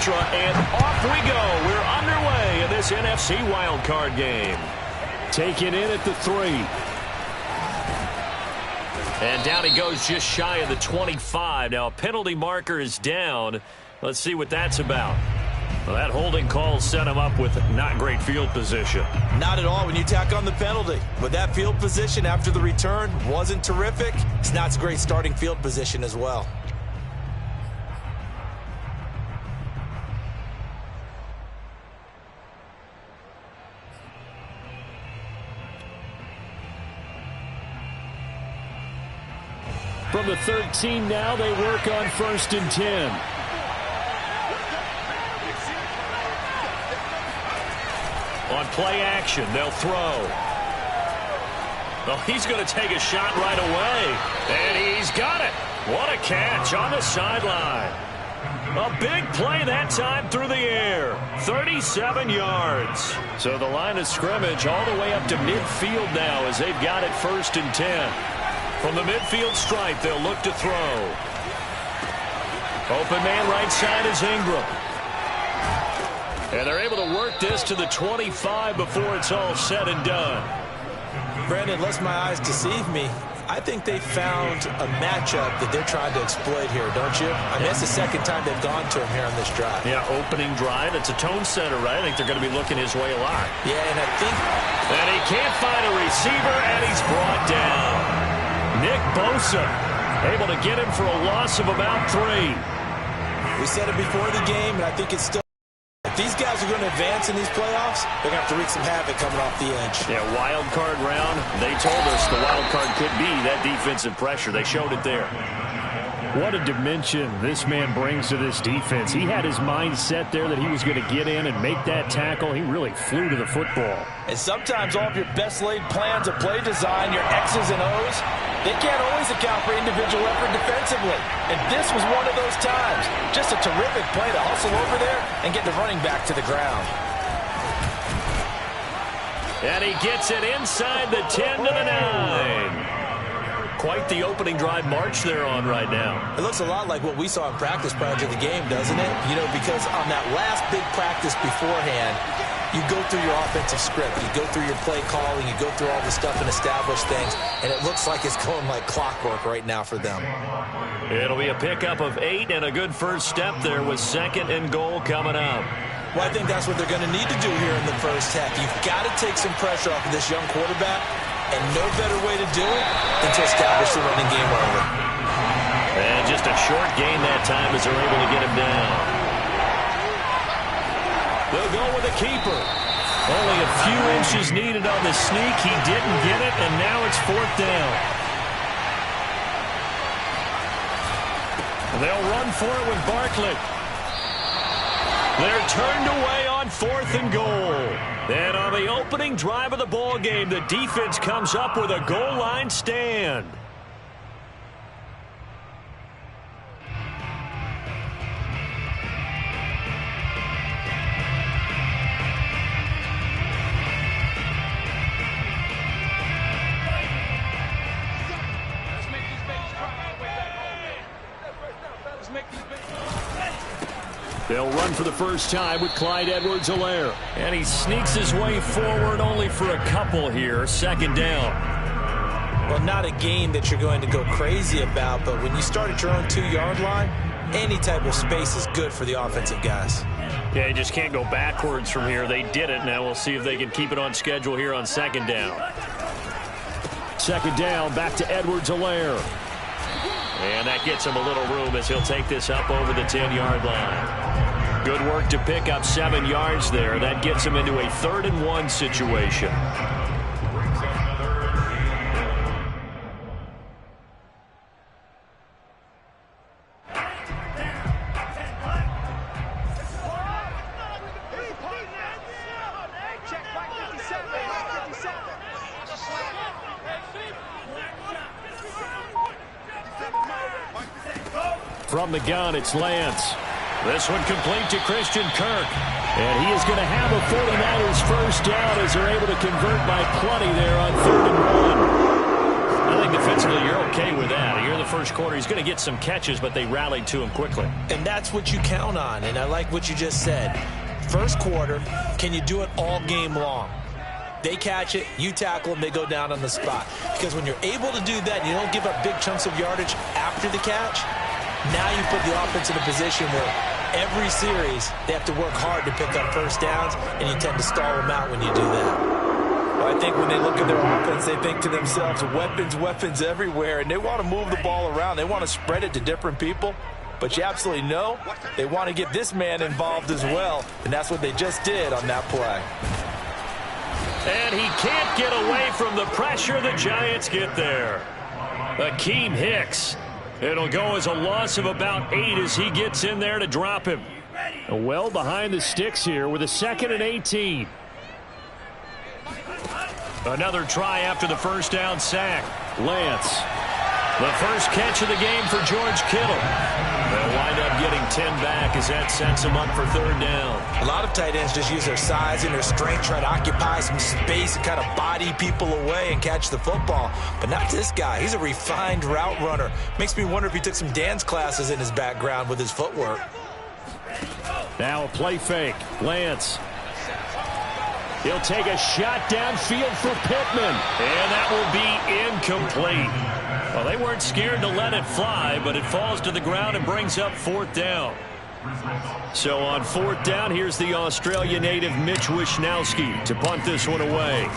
mantra, and off we go. We're underway in this NFC wildcard game. Taken in at the 3. And down he goes just shy of the 25. Now a penalty marker is down. Let's see what that's about. Well, that holding call set him up with not great field position. Not at all when you tack on the penalty. But that field position after the return wasn't terrific. It's not a great starting field position as well. From the 13 now, they work on 1st and 10. On play action, they'll throw. Well, he's going to take a shot right away. And he's got it. What a catch on the sideline. A big play that time through the air. 37 yards. So the line of scrimmage all the way up to midfield now as they've got it 1st and 10. From the midfield stripe, they'll look to throw. Open man right side is Ingram. And they're able to work this to the 25 before it's all said and done. Brandon, lest my eyes deceive me, I think they found a matchup that they're trying to exploit here, don't you? I mean, it's the second time they've gone to him here on this drive. Yeah, opening drive. It's a tone setter, right? I think they're going to be looking his way a lot. Yeah, and I think... And he can't find a receiver, and he's brought down. Nick Bosa able to get him for a loss of about 3. We said it before the game, and I think it's still... If these guys are going to advance in these playoffs, they're going to have to wreak some havoc coming off the edge. Yeah, wild card round. They told us the wild card could be that defensive pressure. They showed it there. What a dimension this man brings to this defense. He had his mind set there that he was going to get in and make that tackle. He really flew to the football. And sometimes all of your best laid plans of play design, your X's and O's, they can't always account for individual effort defensively. And this was one of those times. Just a terrific play to hustle over there and get the running back to the ground. And he gets it inside the 10 to the 9. Quite the opening drive march they're on right now. It looks a lot like what we saw in practice prior to the game, doesn't it? You know, because on that last big practice beforehand, you go through your offensive script, you go through your play calling, you go through all the stuff and establish things, and it looks like it's going like clockwork right now for them. It'll be a pickup of 8 and a good first step there with 2nd and goal coming up. Well, I think that's what they're going to need to do here in the first half. You've got to take some pressure off of this young quarterback, and no better way to do it than to establish the running game early. And just a short gain that time as they're able to get him down. They'll go with a keeper. Only a few inches needed on the sneak. He didn't get it, and now it's 4th down. They'll run for it with Barkley. They're turned away on 4th and goal. And on the opening drive of the ball game, the defense comes up with a goal line stand. They'll run for the first time with Clyde Edwards-Helaire. And he sneaks his way forward only for a couple here. 2nd down. Well, not a game that you're going to go crazy about, but when you start at your own 2-yard line, any type of space is good for the offensive guys. Yeah, you just can't go backwards from here. They did it. Now we'll see if they can keep it on schedule here on 2nd down. 2nd down, back to Edwards-Helaire. And that gets him a little room as he'll take this up over the 10-yard line. Good work to pick up 7 yards there. That gets him into a 3rd and 1 situation. From the gun, it's Lance. This one complete to Christian Kirk. And he is going to have a 49ers first down as they're able to convert by plenty there on 3rd and 1. Now think defensively you're okay with that. Here in the first quarter, he's going to get some catches, but they rallied to him quickly. And that's what you count on, and I like what you just said. First quarter, can you do it all game long? They catch it, you tackle them, they go down on the spot. Because when you're able to do that and you don't give up big chunks of yardage after the catch, now you put the offense in a position where every series they have to work hard to pick up first downs, and you tend to stall them out when you do that. I think when they look at their offense, they think to themselves, weapons, weapons everywhere, and they want to move the ball around. They want to spread it to different people, but you absolutely know they want to get this man involved as well, and that's what they just did on that play. And he can't get away from the pressure. The Giants get there. Akeem Hicks. It'll go as a loss of about 8 as he gets in there to drop him. Well behind the sticks here with a 2nd and 18. Another try after the first down sack. Lance. The first catch of the game for George Kittle. They'll wind up getting 10 back as that sets him up for 3rd down. A lot of tight ends just use their size and their strength, try to occupy some space and kind of body people away and catch the football. But not this guy. He's a refined route runner. Makes me wonder if he took some dance classes in his background with his footwork. Now a play fake. Lance. He'll take a shot downfield for Pittman. And that will be incomplete. Well, they weren't scared to let it fly, but it falls to the ground and brings up 4th down. So on 4th down, here's the Australia native Mitch Wishnowsky to punt this one away.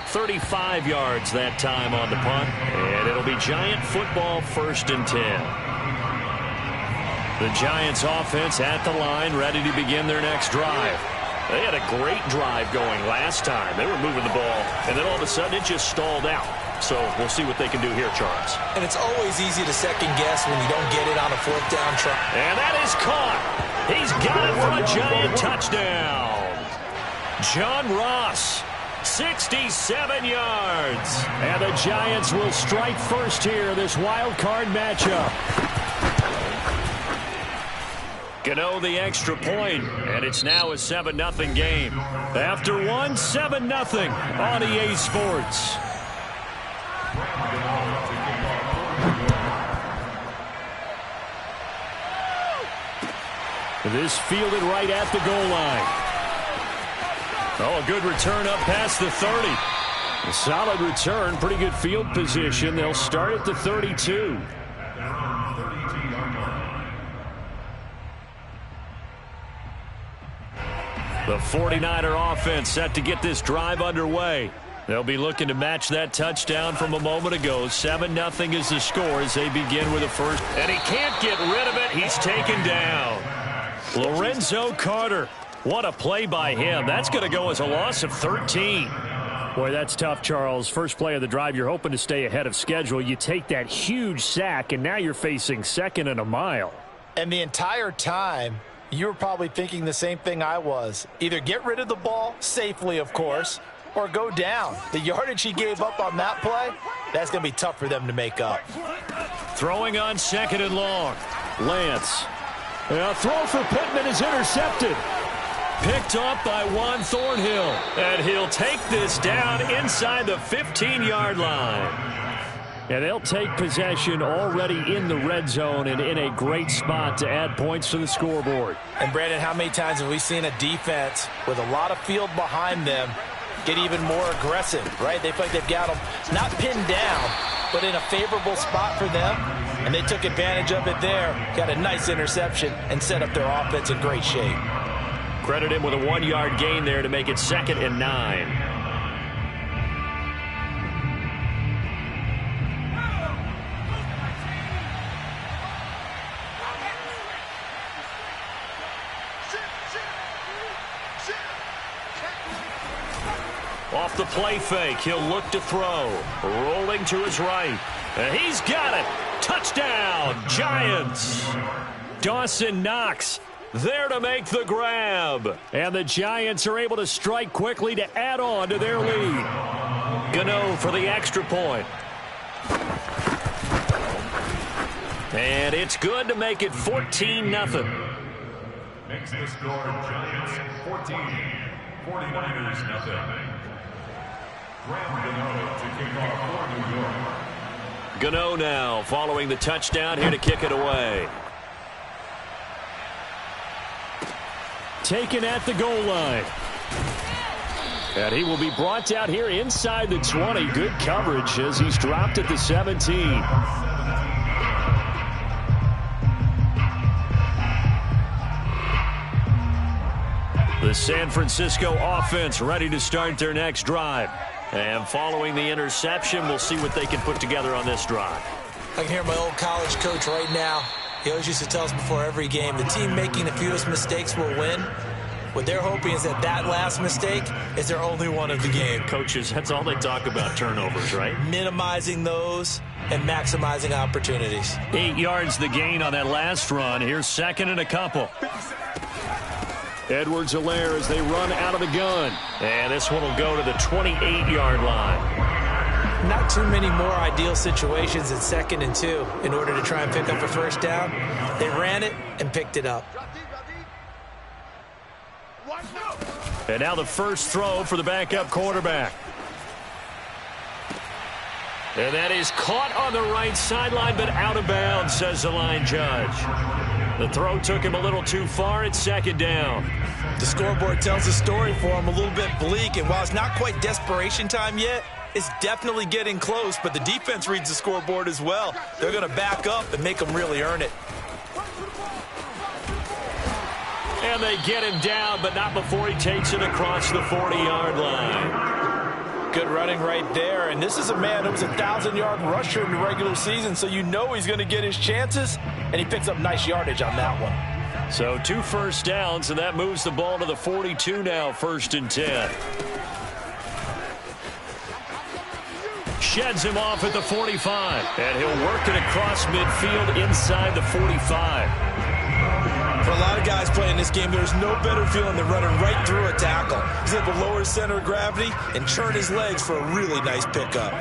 "35 yards that time on the punt, and it'll be Giant football 1st and 10. The Giants offense at the line, ready to begin their next drive. They had a great drive going last time. They were moving the ball, and then all of a sudden it just stalled out. So we'll see what they can do here, Charles. And it's always easy to second guess when you don't get it on a 4th down try. And that is caught. He's got it for a Giant touchdown. John Ross, 67 yards. And the Giants will strike first here, this wild card matchup. Gano the extra point, and it's now a 7-0 game. After one, 7-0 on EA Sports. This fielded right at the goal line. Oh, a good return up past the 30. A solid return, pretty good field position. They'll start at the 32. The 49er offense set to get this drive underway. They'll be looking to match that touchdown from a moment ago. 7-0 is the score as they begin with the first. And he can't get rid of it. He's taken down. Lorenzo Carter. What a play by him. That's going to go as a loss of 13. Boy, that's tough, Charles. First play of the drive, you're hoping to stay ahead of schedule. You take that huge sack, and now you're facing 2nd and a mile. And the entire time, you were probably thinking the same thing I was. Either get rid of the ball, safely, of course, or go down. The yardage he gave up on that play, that's going to be tough for them to make up. Throwing on 2nd and long. Lance. A throw for Pittman is intercepted. Picked up by Juan Thornhill. And he'll take this down inside the 15-yard line. And they'll take possession already in the red zone and in a great spot to add points to the scoreboard. And, Brandon, how many times have we seen a defense with a lot of field behind them get even more aggressive, right? They feel like they've got them not pinned down, but in a favorable spot for them, and they took advantage of it there, got a nice interception, and set up their offense in great shape. Credit him with a 1-yard gain there to make it 2nd and 9. Off the play fake, he'll look to throw. Rolling to his right. And he's got it. Touchdown, Giants. Dawson Knox there to make the grab. And the Giants are able to strike quickly to add on to their lead. Gano for the extra point. And it's good to make it 14-0. Makes the score Giants 14, 49ers nothing. Graham Gano to kick off for New York. Gano now following the touchdown here to kick it away. Taken at the goal line. And he will be brought down here inside the 20. Good coverage as he's dropped at the 17. The San Francisco offense ready to start their next drive. And following the interception, we'll see what they can put together on this drive. I can hear my old college coach right now. He always used to tell us before every game, the team making the fewest mistakes will win. What they're hoping is that last mistake is their only one of the game. Coaches, that's all they talk about, turnovers, right? Minimizing those and maximizing opportunities. 8 yards the gain on that last run. Here's second and a couple. Edwards-Helaire as they run out of the gun. And this one will go to the 28-yard line. Not too many more ideal situations in 2nd and 2 in order to try and pick up a first down. They ran it and picked it up. And now the first throw for the backup quarterback. And that is caught on the right sideline, but out of bounds, says the line judge. The throw took him a little too far. It's 2nd down. The scoreboard tells the story for him, a little bit bleak. And while it's not quite desperation time yet, it's definitely getting close. But the defense reads the scoreboard as well. They're going to back up and make them really earn it. And they get him down, but not before he takes it across the 40-yard line. Good running right there. And this is a man who was a 1,000-yard rusher in the regular season, so you know he's going to get his chances, and he picks up nice yardage on that one. So 2 first downs, and that moves the ball to the 42 now, 1st and 10. Sheds him off at the 45, and he'll work it across midfield inside the 45. For a lot of guys playing this game, there's no better feeling than running right through a tackle. He's able to lower his center of gravity and churn his legs for a really nice pickup.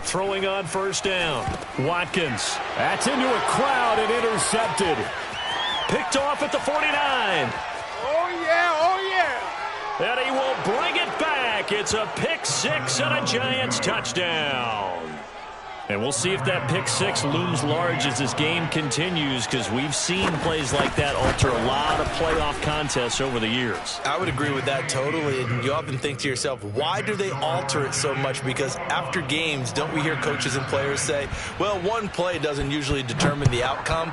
Throwing on 1st down. Watkins. That's into a crowd and intercepted. Picked off at the 49. Oh, yeah, oh, yeah. And he will bring it back. It's a pick 6 and a Giants touchdown. And we'll see if that pick 6 looms large as this game continues, because we've seen plays like that alter a lot of playoff contests over the years. I would agree with that totally. And you often think to yourself, why do they alter it so much? Because after games, don't we hear coaches and players say, well, one play doesn't usually determine the outcome?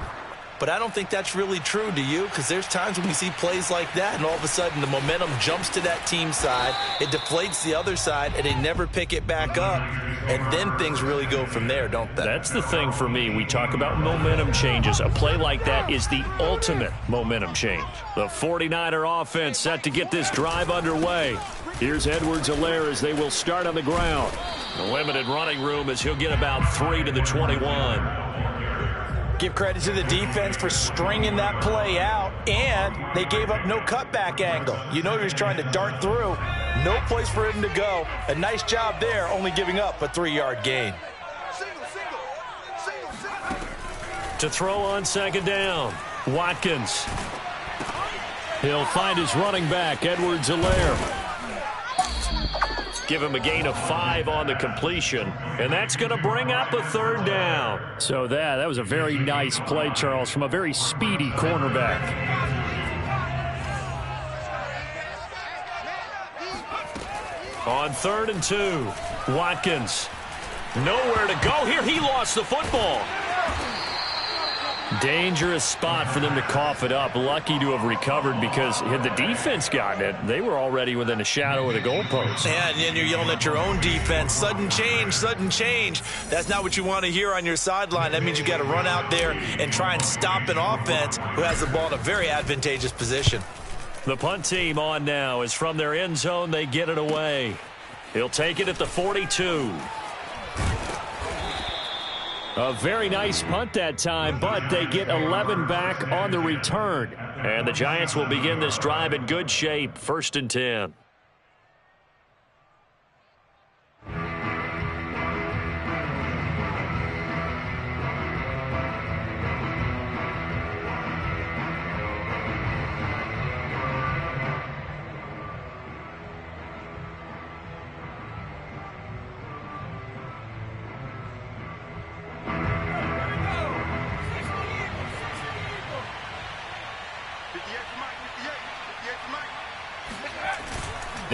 But I don't think that's really true, do you? Because there's times when we see plays like that, and all of a sudden the momentum jumps to that team side, it deflates the other side, and they never pick it back up. And then things really go from there, don't they? That's the thing for me. We talk about momentum changes. A play like that is the ultimate momentum change. The 49er offense set to get this drive underway. Here's Edwards-Helaire as they will start on the ground. The limited running room as he'll get about 3 to the 21. Give credit to the defense for stringing that play out, and they gave up no cutback angle. You know he was trying to dart through. No place for him to go. A nice job there, only giving up a 3-yard gain. To throw on 2nd down, Watkins. He'll find his running back, Edwards-Helaire. Give him a gain of 5 on the completion, and that's going to bring up a 3rd down. So that was a very nice play, Charles, from a very speedy cornerback. On 3rd and 2, Watkins. Nowhere to go here. He lost the football. Dangerous spot for them to cough it up. Lucky to have recovered, because had the defense gotten it, they were already within a shadow of the goalpost. Yeah, and then you're yelling at your own defense. Sudden change, sudden change. That's not what you want to hear on your sideline. That means you got to run out there and try and stop an offense who has the ball in a very advantageous position. The punt team on now is from their end zone. They get it away. He'll take it at the 42. A very nice punt that time, but they get 11 back on the return. And the Giants will begin this drive in good shape, 1st and 10.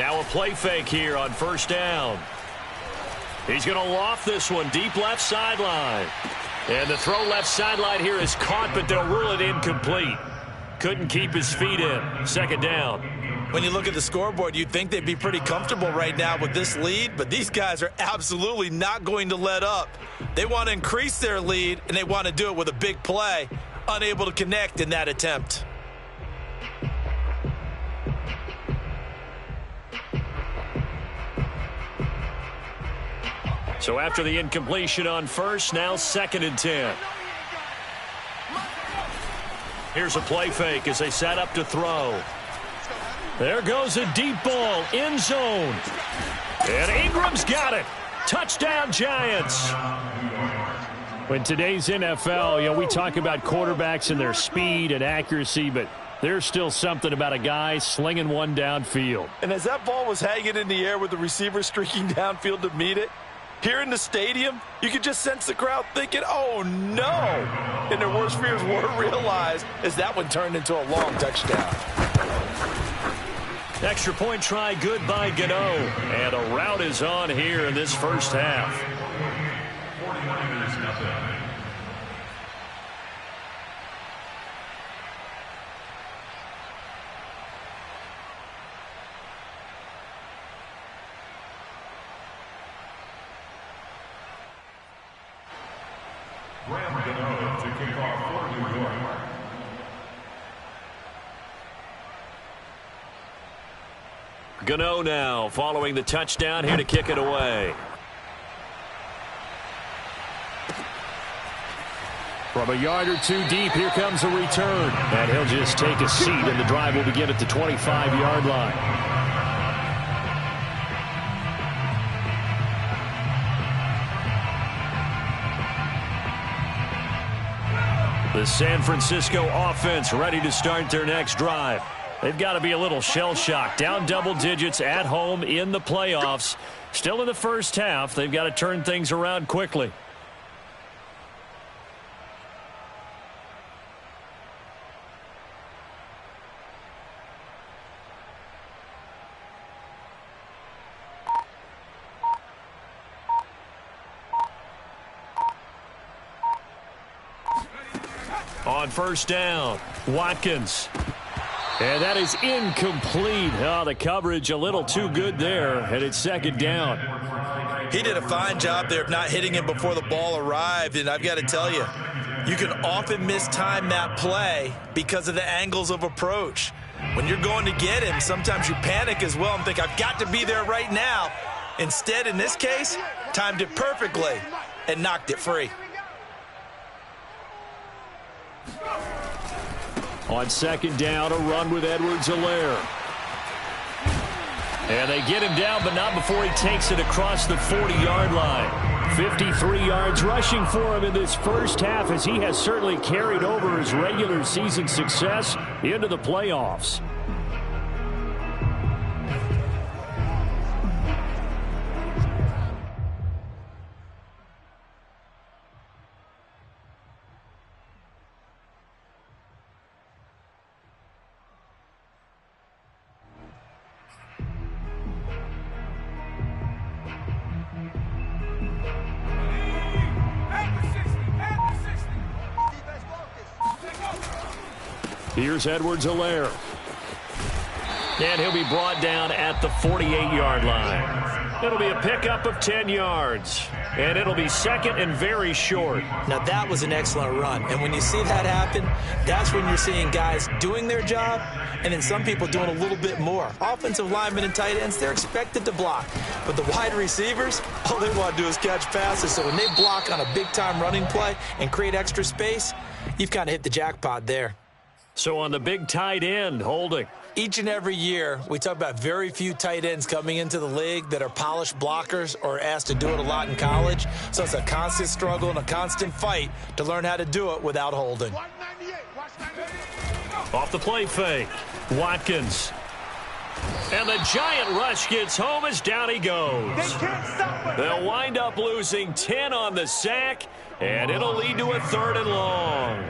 Now a play fake here on first down. He's going to loft this one deep left sideline. And the throw left sideline here is caught, but they'll rule it incomplete. Couldn't keep his feet in. Second down. When you look at the scoreboard, you'd think they'd be pretty comfortable right now with this lead, but these guys are absolutely not going to let up. They want to increase their lead, and they want to do it with a big play. Unable to connect in that attempt. So after the incompletion on first, now 2nd and 10. Here's a play fake as they set up to throw. There goes a deep ball, end zone. And Ingram's got it. Touchdown, Giants. In today's NFL, we talk about quarterbacks and their speed and accuracy, but there's still something about a guy slinging one downfield. And as that ball was hanging in the air with the receiver streaking downfield to meet it, here in the stadium, you could just sense the crowd thinking, oh, no. And their worst fears were realized as that one turned into a long touchdown. Extra point try good by Gano. And a rout is on here in this first half. 49ers nothing. Graham Gano to kick off for New York. Gano now following the touchdown here to kick it away. From a yard or two deep, here comes a return. And he'll just take a seat, and the drive will begin at the 25-yard line. The San Francisco offense ready to start their next drive. They've got to be a little shell-shocked. Down double digits at home in the playoffs. Still in the first half. They've got to turn things around quickly. On first down, Watkins. And that is incomplete. Oh, the coverage a little too good there, and it's second down. He did a fine job there of not hitting him before the ball arrived, and I've got to tell you, you can often mistime that play because of the angles of approach. When you're going to get him, sometimes you panic as well and think, I've got to be there right now. Instead, in this case, timed it perfectly and knocked it free. On second down, a run with Edwards-Helaire. And they get him down, but not before he takes it across the 40-yard line. 53 yards rushing for him in this first half, as he has certainly carried over his regular season success into the playoffs. Here's Edwards-Helaire. And he'll be brought down at the 48-yard line. It'll be a pickup of 10 yards. And it'll be second and very short. Now, that was an excellent run. And when you see that happen, that's when you're seeing guys doing their job and then some people doing a little bit more. Offensive linemen and tight ends, they're expected to block. But the wide receivers, all they want to do is catch passes. So when they block on a big-time running play and create extra space, you've kind of hit the jackpot there. So on the big tight end, holding. Each and every year, we talk about very few tight ends coming into the league that are polished blockers or asked to do it a lot in college. So it's a constant struggle and a constant fight to learn how to do it without holding. Off the play fake, Watkins. And the giant rush gets home as down he goes. They'll wind up losing 10 on the sack, and it'll lead to a 3rd and long.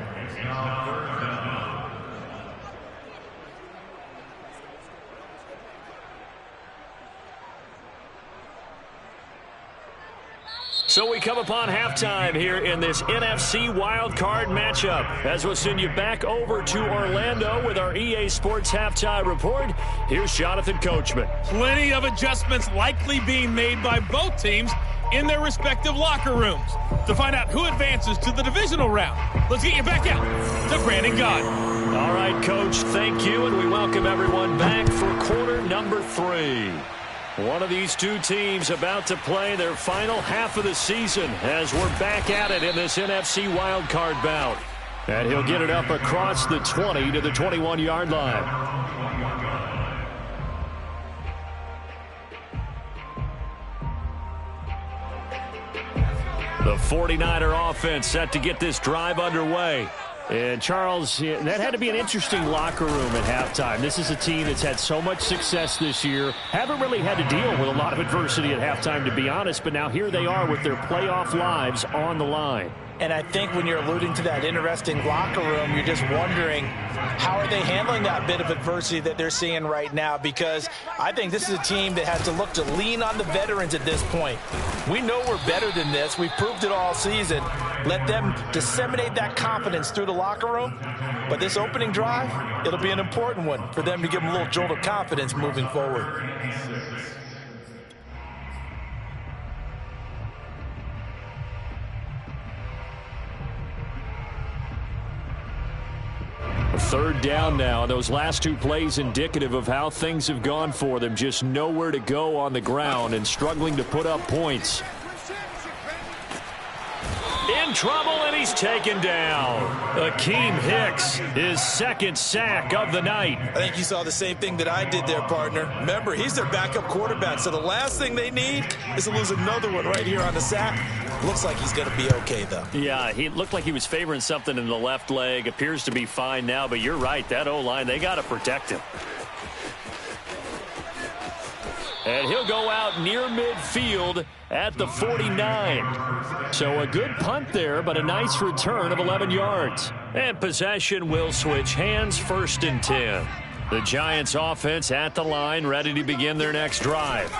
So we come upon halftime here in this NFC wildcard matchup. As we'll send you back over to Orlando with our EA Sports Halftime Report, here's Jonathan Coachman. Plenty of adjustments likely being made by both teams in their respective locker rooms. To find out who advances to the divisional round, let's get you back out to Brandon Gaudin. All right, Coach, thank you, and we welcome everyone back for quarter number 3. One of these two teams about to play their final half of the season as we're back at it in this NFC wildcard bout. And he'll get it up across the 20 to the 21-yard line. The 49er offense set to get this drive underway. And, Charles, that had to be an interesting locker room at halftime. This is a team that's had so much success this year. Haven't really had to deal with a lot of adversity at halftime, to be honest. But now here they are with their playoff lives on the line. And I think when you're alluding to that interesting locker room, you're just wondering how are they handling that bit of adversity that they're seeing right now, because I think this is a team that has to look to lean on the veterans at this point. We know we're better than this. We've proved it all season. Let them disseminate that confidence through the locker room. But this opening drive, it'll be an important one for them to give them a little jolt of confidence moving forward. Third down now. Those last two plays indicative of how things have gone for them. Just nowhere to go on the ground and struggling to put up points. In trouble, and he's taken down. Akeem Hicks, his second sack of the night. I think you saw the same thing that I did there, partner. Remember, he's their backup quarterback, so the last thing they need is to lose another one right here on the sack. Looks like he's going to be okay, though. Yeah, he looked like he was favoring something in the left leg. Appears to be fine now, but you're right. That O-line, they got to protect him. And he'll go out near midfield at the 49. So a good punt there, but a nice return of 11 yards. And possession will switch hands, 1st and 10. The Giants offense at the line, ready to begin their next drive.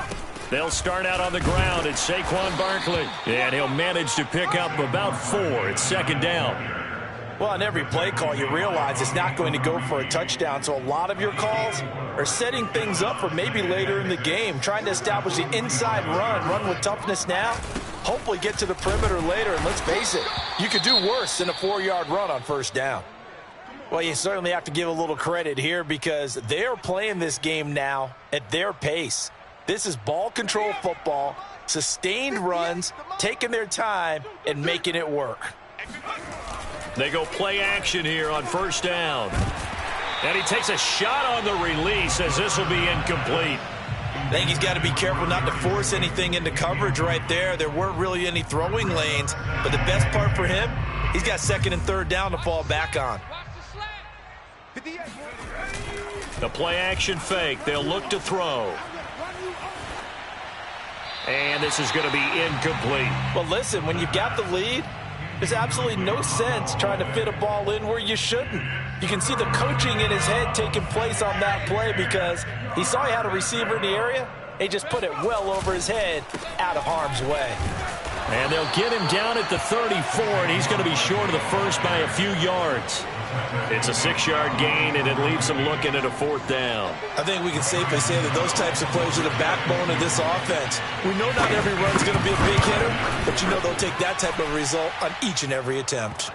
They'll start out on the ground. It's Saquon Barkley. And he'll manage to pick up about 4. It's 2nd down. Well, on every play call, you realize it's not going to go for a touchdown. So a lot of your calls are setting things up for maybe later in the game, trying to establish the inside run with toughness now, hopefully get to the perimeter later. And let's face it, you could do worse than a 4-yard run on 1st down. Well, you certainly have to give a little credit here because they're playing this game now at their pace. This is ball control football, sustained runs, taking their time and making it work. They go play action here on 1st down. And he takes a shot on the release as this will be incomplete. I think he's got to be careful not to force anything into coverage right there. There weren't really any throwing lanes, but the best part for him, he's got 2nd and 3rd down to fall back on. The play action fake. They'll look to throw. And this is going to be incomplete. Well, listen, when you've got the lead, there's absolutely no sense trying to fit a ball in where you shouldn't. You can see the coaching in his head taking place on that play because he saw he had a receiver in the area. He just put it well over his head, out of harm's way. And they'll get him down at the 34, and he's going to be short of the first by a few yards. It's a 6-yard gain, and it leaves them looking at a 4th down. I think we can safely say that those types of plays are the backbone of this offense. We know not every run's going to be a big hitter, but you know they'll take that type of result on each and every attempt.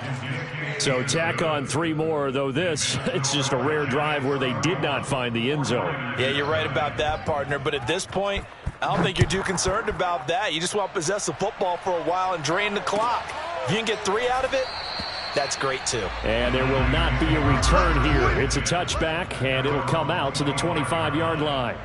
So tack on 3 more, though this, it's just a rare drive where they did not find the end zone. Yeah, you're right about that, partner, but at this point, I don't think you're too concerned about that. You just want to possess the football for a while and drain the clock. If you can get 3 out of it, that's great, too. And there will not be a return here. It's a touchback, and it'll come out to the 25-yard line.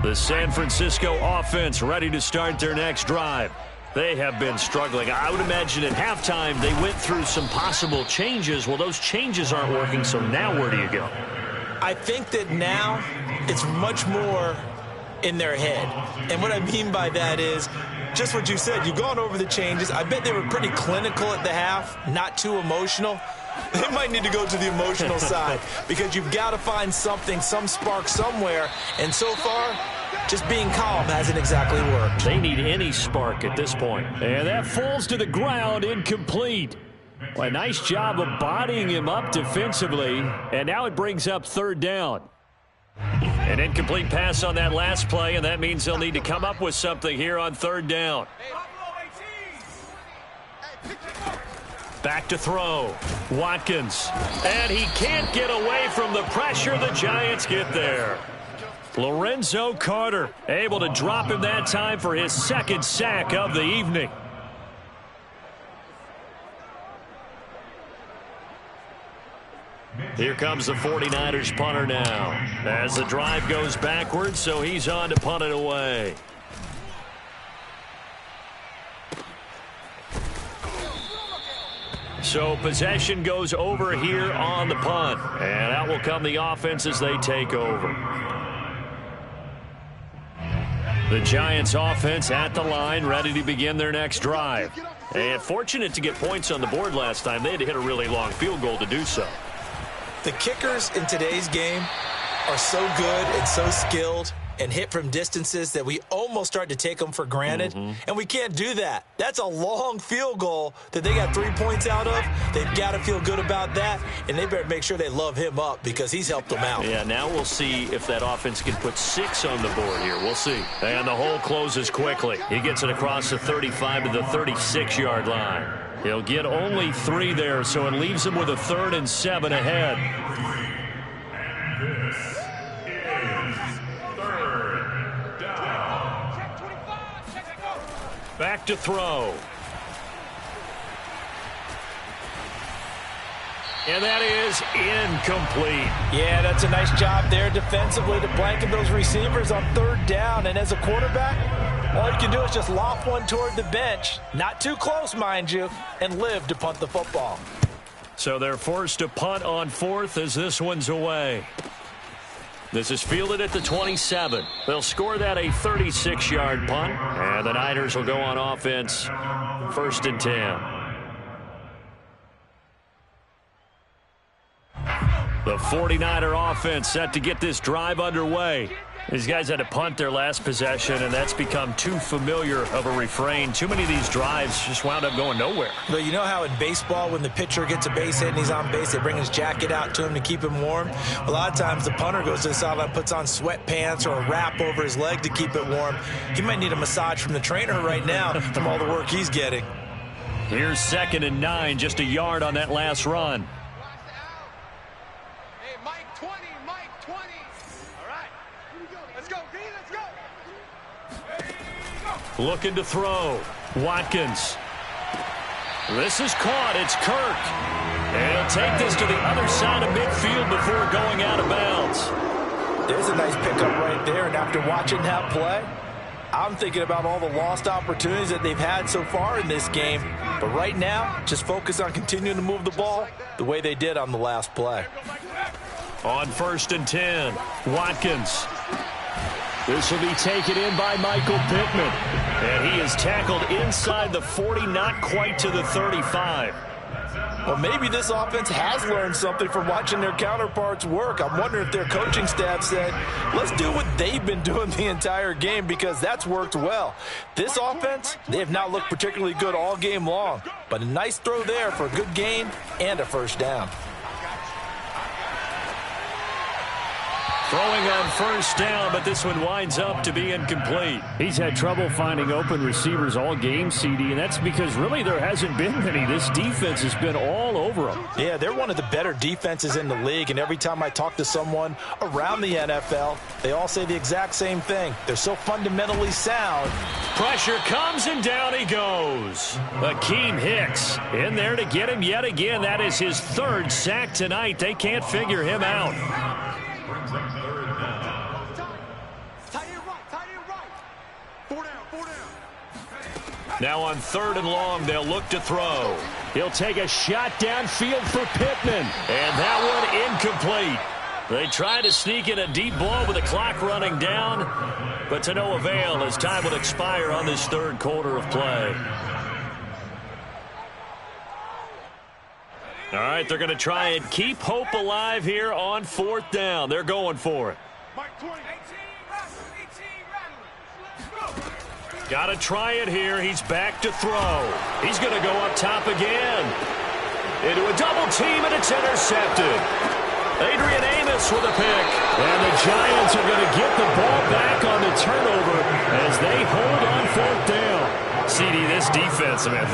The San Francisco offense ready to start their next drive. They have been struggling. I would imagine at halftime they went through some possible changes. Well, those changes aren't working, so now where do you go? I think that now it's much more in their head. And what I mean by that is just what you said. You've gone over the changes. I bet they were pretty clinical at the half, not too emotional. They might need to go to the emotional side because you've got to find something, some spark somewhere. And so far, just being calm hasn't exactly worked. They need any spark at this point. And that falls to the ground, incomplete. Well, a nice job of bodying him up defensively. And now it brings up third down. An incomplete pass on that last play, and that means they'll need to come up with something here on third down. Back to throw. Watkins. And he can't get away from the pressure. The Giants get there. Lorenzo Carter able to drop him that time for his second sack of the evening. Here comes the 49ers punter now. As the drive goes backwards, so he's on to punt it away. So possession goes over here on the punt. And out will come the offense as they take over. The Giants offense at the line, ready to begin their next drive. And fortunate to get points on the board last time. They had to hit a really long field goal to do so. The kickers in today's game are so good and so skilled and hit from distances that we almost start to take them for granted. And we can't do that. That's a long field goal that they got 3 points out of. They've got to feel good about that, and they better make sure they love him up because he's helped them out. Yeah, now we'll see if that offense can put 6 on the board here. We'll see. And the hole closes quickly. He gets it across the 35 to the 36-yard line. He'll get only 3 there, so it leaves him with a 3rd and 7 ahead. And this is third down. Back to throw. And that is incomplete. Yeah, that's a nice job there defensively to blanket those receivers on third down. And as a quarterback, all you can do is just loft one toward the bench. Not too close, mind you, and live to punt the football. So they're forced to punt on 4th as this one's away. This is fielded at the 27. They'll score that a 36-yard punt. And the Niners will go on offense 1st and 10. The 49er offense set to get this drive underway. These guys had to punt their last possession, and that's become too familiar of a refrain. Too many of these drives just wound up going nowhere. But you know how in baseball, when the pitcher gets a base hit and he's on base, they bring his jacket out to him to keep him warm? A lot of times the punter goes to the sideline, puts on sweatpants or a wrap over his leg to keep it warm. He might need a massage from the trainer right now from all the work he's getting. Here's 2nd and 9, just a yard on that last run. Looking to throw. Watkins. This is caught. It's Kirk. And he'll take this to the other side of midfield before going out of bounds. There's a nice pickup right there. And after watching that play, I'm thinking about all the lost opportunities that they've had so far in this game. But right now, just focus on continuing to move the ball the way they did on the last play. On 1st and 10, Watkins. This will be taken in by Michael Pittman. And he is tackled inside the 40, not quite to the 35. Well, maybe this offense has learned something from watching their counterparts work. I'm wondering if their coaching staff said, let's do what they've been doing the entire game because that's worked well. This offense, they have not looked particularly good all game long. But a nice throw there for a good gain and a 1st down. Throwing on 1st down, but this one winds up to be incomplete. He's had trouble finding open receivers all game, CD, and that's because really there hasn't been many. This defense has been all over them. Yeah, they're one of the better defenses in the league, and every time I talk to someone around the NFL, they all say the exact same thing. They're so fundamentally sound. Pressure comes, and down he goes. Akeem Hicks in there to get him yet again. That is his 3rd sack tonight. They can't figure him out. Now on 3rd and long, they'll look to throw. He'll take a shot downfield for Pittman. And that one incomplete. They tried to sneak in a deep ball with the clock running down, but to no avail as time will expire on this 3rd quarter of play. All right, they're going to try and keep hope alive here on 4th down. They're going for it. Got to try it here. He's back to throw. He's going to go up top again. Into a double team, and it's intercepted. Adrian Amos with a pick. And the Giants are going to get the ball back on the turnover as they hold on 4th down. CD, this defense, man,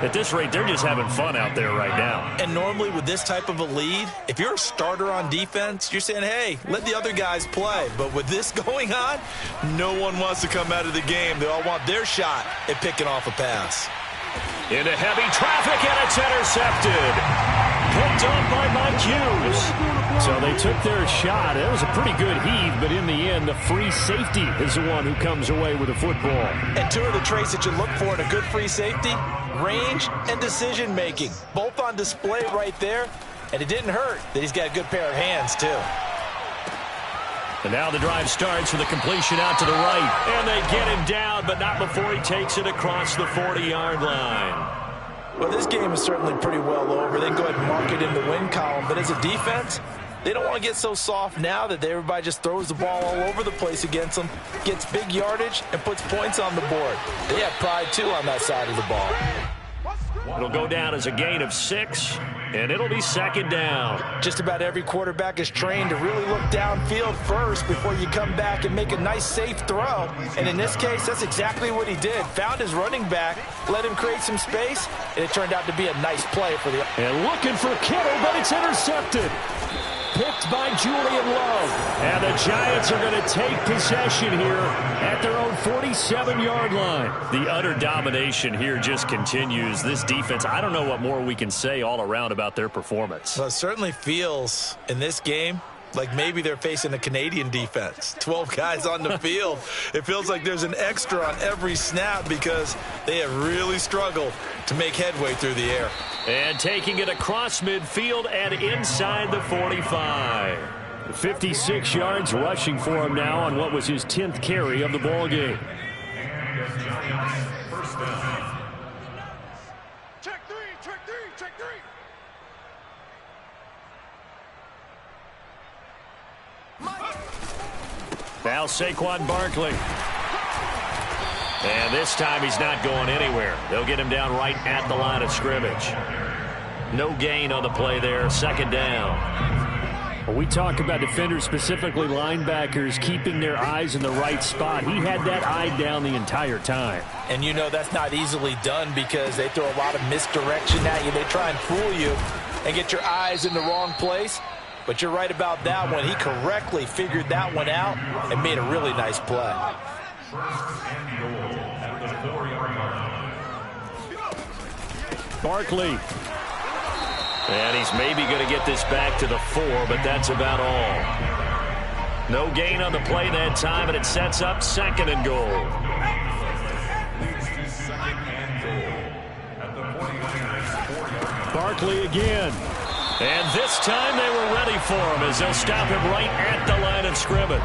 at this rate, they're just having fun out there right now. And normally with this type of a lead, if you're a starter on defense, you're saying, hey, let the other guys play. But with this going on, no one wants to come out of the game. They all want their shot at picking off a pass. Into heavy traffic, and it's intercepted. Picked up by Mike Hughes. So they took their shot. It was a pretty good heave, but in the end, the free safety is the one who comes away with the football. And two of the traits that you look for in a good free safety, range and decision-making. Both on display right there, and it didn't hurt that he's got a good pair of hands, too. And now the drive starts with a completion out to the right. And they get him down, but not before he takes it across the 40-yard line. Well, this game is certainly pretty well over. They can go ahead and mark it in the win column. But as a defense, they don't want to get so soft now that everybody just throws the ball all over the place against them, gets big yardage, and puts points on the board. They have pride, too, on that side of the ball. It'll go down as a gain of 6, and it'll be 2nd down. Just about every quarterback is trained to really look downfield first before you come back and make a nice, safe throw. And in this case, that's exactly what he did. Found his running back, let him create some space, and it turned out to be a nice play for the... And looking for Kittle, but it's intercepted. Picked by Julian Love. And the Giants are going to take possession here at their own 47-yard line. The utter domination here just continues. This defense, I don't know what more we can say all around about their performance. Well, it certainly feels in this game like maybe they're facing a Canadian defense. 12 guys on the field. It feels like there's an extra on every snap because they have really struggled to make headway through the air. And taking it across midfield and inside the 45. 56 yards rushing for him now on what was his 10th carry of the ball game. First down. Check three. Now Saquon Barkley. And this time he's not going anywhere. They'll get him down right at the line of scrimmage. No gain on the play there. 2nd down. When we talk about defenders, specifically linebackers, keeping their eyes in the right spot, he had that eye down the entire time. And you know that's not easily done because they throw a lot of misdirection at you. They try and fool you and get your eyes in the wrong place. But you're right about that one. He correctly figured that one out and made a really nice play. Barkley. And he's maybe going to get this back to the 4, but that's about all. No gain on the play that time, and it sets up 2nd and goal. Barkley again. And this time they were ready for him as they'll stop him right at the line of scrimmage.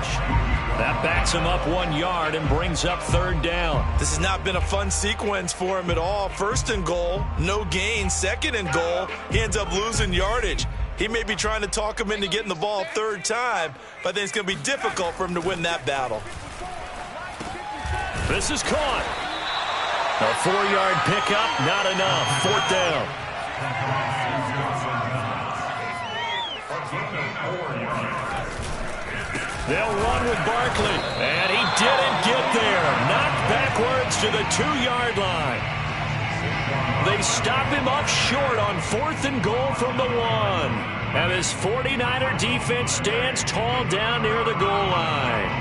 That backs him up 1 yard and brings up 3rd down. This has not been a fun sequence for him at all. 1st and goal, no gain. 2nd and goal, he ends up losing yardage. He may be trying to talk him into getting the ball 3rd time, but I think it's going to be difficult for him to win that battle. This is caught. A 4-yard pickup, not enough. 4th down. They'll run with Barkley, and he didn't get there. Knocked backwards to the 2-yard line. They stop him up short on 4th and goal from the 1. And his 49er defense stands tall down near the goal line.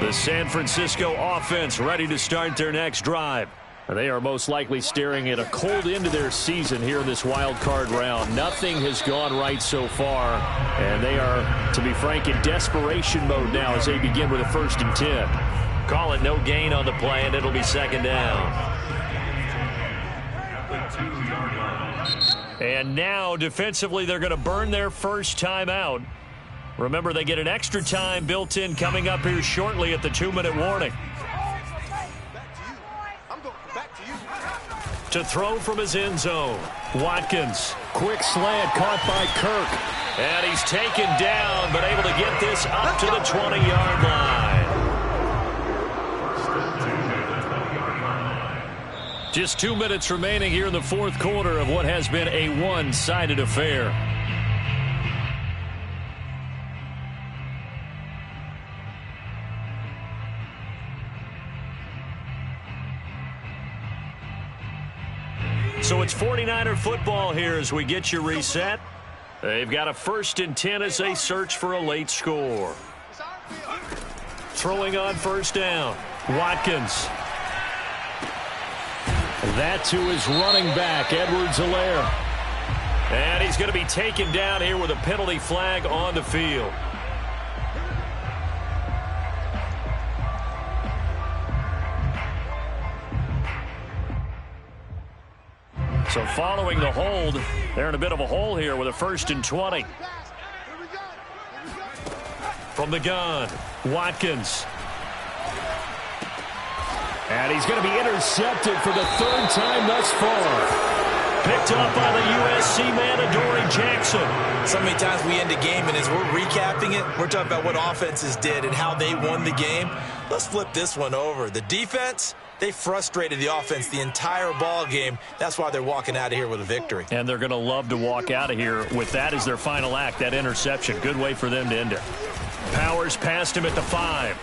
The San Francisco offense ready to start their next drive. They are most likely staring at a cold end to their season here in this wild card round. Nothing has gone right so far, and they are, to be frank, in desperation mode now as they begin with a 1st and 10. Call it no gain on the play, and it'll be 2nd down. And now, defensively, they're going to burn their first time out. Remember, they get an extra time built in coming up here shortly at the 2-minute warning. To throw from his end zone. Watkins. Quick slant caught by Kirk. And he's taken down, but able to get this up to the 20-yard line. Just 2 minutes remaining here in the fourth quarter of what has been a one-sided affair. So it's 49er football here as we get you reset. They've got a 1st and 10 as they search for a late score. Throwing on 1st down. Watkins. That to his running back, Edwards-Helaire. And he's going to be taken down here with a penalty flag on the field. So following the hold, they're in a bit of a hole here with a 1st and 20. From the gun, Watkins. And he's going to be intercepted for the 3rd time thus far. Picked up by the USC man, Adoree Jackson. So many times we end a game, and as we're recapping it, we're talking about what offenses did and how they won the game. Let's flip this one over. The defense, they frustrated the offense the entire ball game. That's why they're walking out of here with a victory. And they're going to love to walk out of here with that as their final act, that interception. Good way for them to end it. Powers passed him at the 5.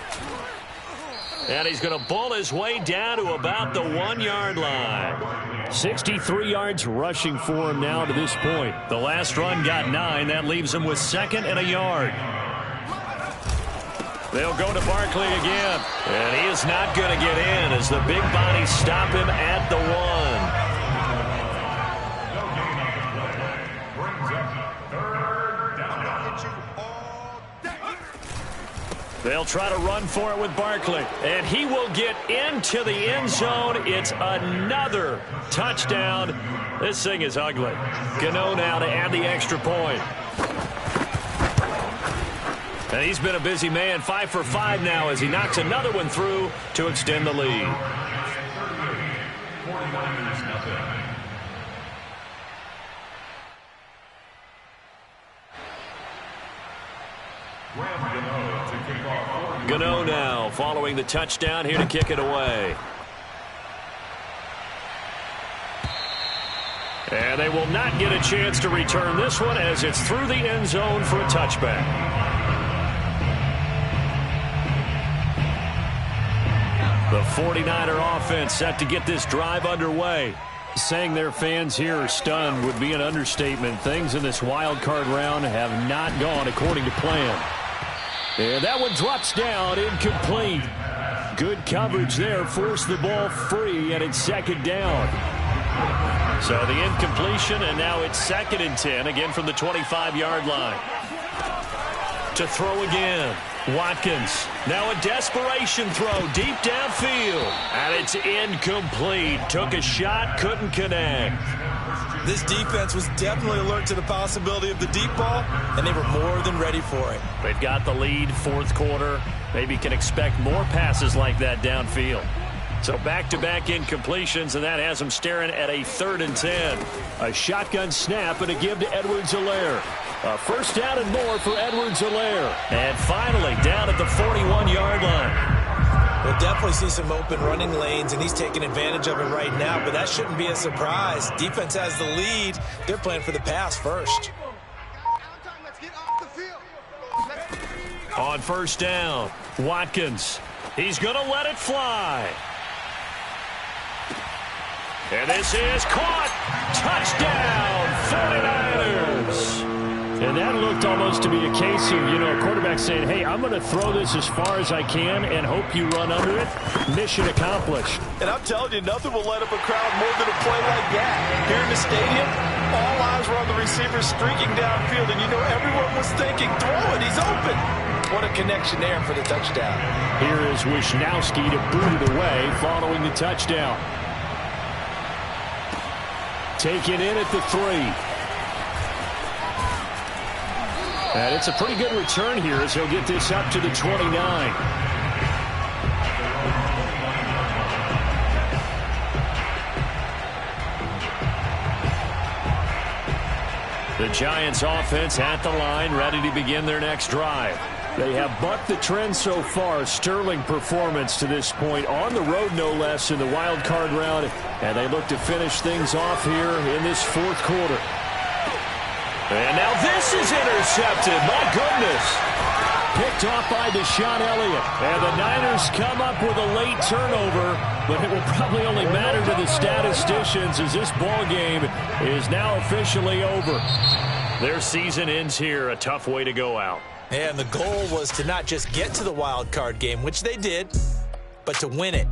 And he's going to bull his way down to about the 1-yard line. 63 yards rushing for him now to this point. The last run got 9. That leaves him with 2nd and a yard. They'll go to Barkley again. And he is not going to get in as the big bodies stop him at the 1. They'll try to run for it with Barkley. And he will get into the end zone. It's another touchdown. This thing is ugly. Gano now to add the extra point. And he's been a busy man. 5 for 5 now as he knocks another one through to extend the lead. Gano now following the touchdown here to kick it away. And they will not get a chance to return this one as it's through the end zone for a touchback. The 49er offense set to get this drive underway. Saying their fans here are stunned would be an understatement. Things in this wild card round have not gone according to plan. And that one drops down, incomplete. Good coverage there, forced the ball free, and it's 2nd down. So the incompletion, and now it's 2nd and 10, again from the 25-yard line. To throw again, Watkins. Now a desperation throw deep downfield. And it's incomplete. Took a shot, couldn't connect. This defense was definitely alert to the possibility of the deep ball, and they were more than ready for it. They've got the lead, 4th quarter. Maybe can expect more passes like that downfield. So back-to-back incompletions, and that has them staring at a 3rd and 10. A shotgun snap and a give to Edwards-Helaire. A 1st down and more for Edwards-Helaire. And finally, down at the 41-yard line. We'll definitely see some open running lanes, and he's taking advantage of it right now, but that shouldn't be a surprise. Defense has the lead. They're playing for the pass first. On 1st down, Watkins. He's going to let it fly. And this is caught. Touchdown, 49ers. And that looked almost to be a case of, a quarterback saying, hey, I'm going to throw this as far as I can and hope you run under it. Mission accomplished. And I'm telling you, nothing will light up a crowd more than a play like that. Here in the stadium, all eyes were on the receiver streaking downfield, and everyone was thinking, throw it, he's open. What a connection there for the touchdown. Here is Wisnowski to boot it away following the touchdown. Taken in at the 3. And it's a pretty good return here as he'll get this up to the 29. The Giants offense at the line, ready to begin their next drive. They have bucked the trend so far. Sterling performance to this point, on the road no less, in the wild card round, and they look to finish things off here in this fourth quarter. And now this is intercepted. My goodness. Picked off by Deshaun Elliott. And the Niners come up with a late turnover, but it will probably only matter to the statisticians as this ball game is now officially over. Their season ends here. A tough way to go out. And the goal was to not just get to the wild card game, which they did, but to win it.